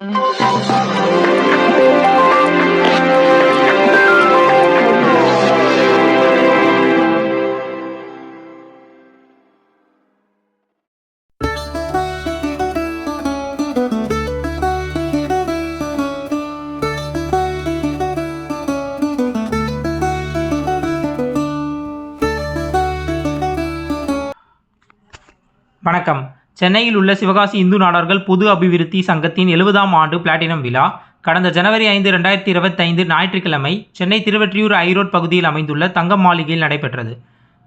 வணக்கம். சென்னையில் உள்ள சிவகாசி இந்து நாடார்கள் பொது அபிவிருத்தி சங்கத்தின் 70ஆம் ஆண்டு பிளாட்டினம் விழா கடந்த ஜனவரி 5, 2025 ஞாயிற்றுக்கிழமை சென்னை திருவொற்றியூர் ஐரோட் பகுதியில் அமைந்துள்ள தங்கம் மாளிகையில் நடைபெற்றது.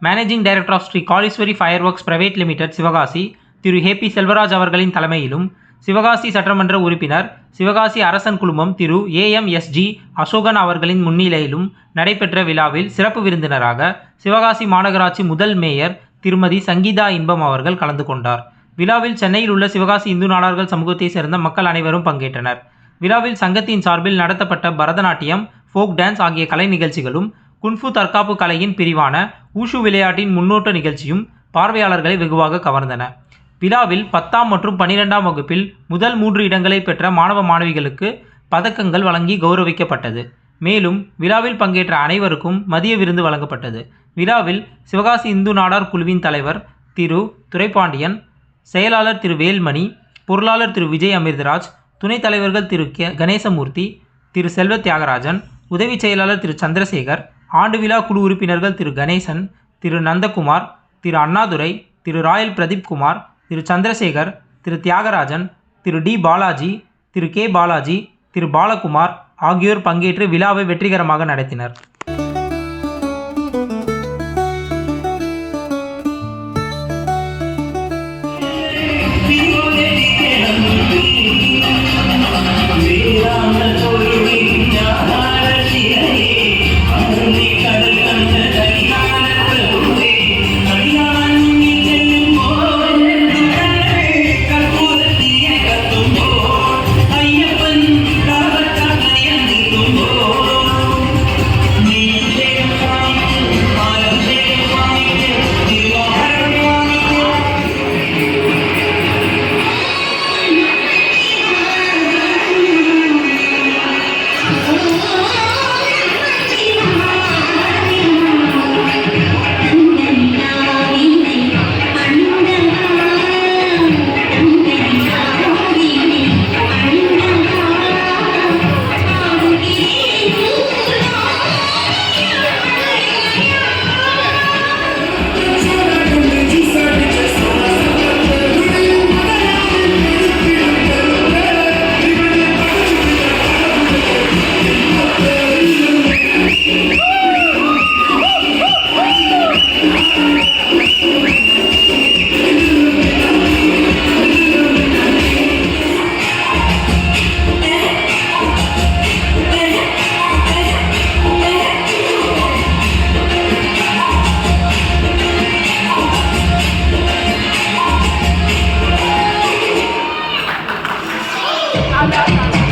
Managing director of Sri Kaliswari fireworks private limited Sivakasi Thiru A P Selvaraj அவர்களின் தலைமையிலும், சிவகாசி சட்டமன்ற உறுப்பினர், சிவகாசி அரசன் குழுமம் திரு AMSG அசோகன் அவர்களின் முன்னிலையிலும் நடைபெற்ற விழாவில் சிறப்பு விருந்தினராக சிவகாசி மாநகராட்சி முதல் மேயர் திருமதி சங்கீதா இன்பம் அவர்கள் கலந்து கொண்டார். விழாவில் சென்னையில் உள்ள சிவகாசி இந்து நாடார்கள் சமூகத்தை சேர்ந்த மக்கள் அனைவரும் பங்கேற்றனர். விழாவில் சங்கத்தின் சார்பில் நடத்தப்பட்ட பரதநாட்டியம், ஃபோக் டான்ஸ் ஆகிய கலை நிகழ்ச்சிகளும், குன்ஃபு தற்காப்பு கலையின் பிரிவான ஊஷு விளையாட்டின் முன்னோட்ட நிகழ்ச்சியும் பார்வையாளர்களை வெகுவாக கவர்ந்தன. விழாவில் 10ஆம் மற்றும் 12ஆம் வகுப்பில் முதல் 3 இடங்களை பெற்ற மாணவ மாணவிகளுக்கு பதக்கங்கள் வழங்கி கௌரவிக்கப்பட்டது. மேலும் விழாவில் பங்கேற்ற அனைவருக்கும் மதிய விருந்து வழங்கப்பட்டது. விழாவில் சிவகாசி இந்து நாடார் குழுவின் தலைவர் திரு துரைபாண்டியன், செயலாளர் திரு வேல்மணி, பொருளாளர் திரு விஜய் அமிர்தராஜ், துணைத் தலைவர்கள் திரு கணேசமூர்த்தி, திரு செல்வ தியாகராஜன், உதவி செயலாளர் திரு சந்திரசேகர், ஆண்டு விழா குழு உறுப்பினர்கள் திரு கணேசன், திரு நந்தகுமார், திரு அண்ணாதுரை, திரு ராயல் பிரதீப் குமார், திரு சந்திரசேகர், திரு தியாகராஜன், திரு டி பாலாஜி, திரு கே பாலாஜி, திரு பாலகுமார் ஆகியோர் பங்கேற்று விழாவை வெற்றிகரமாக நடத்தினர். Ada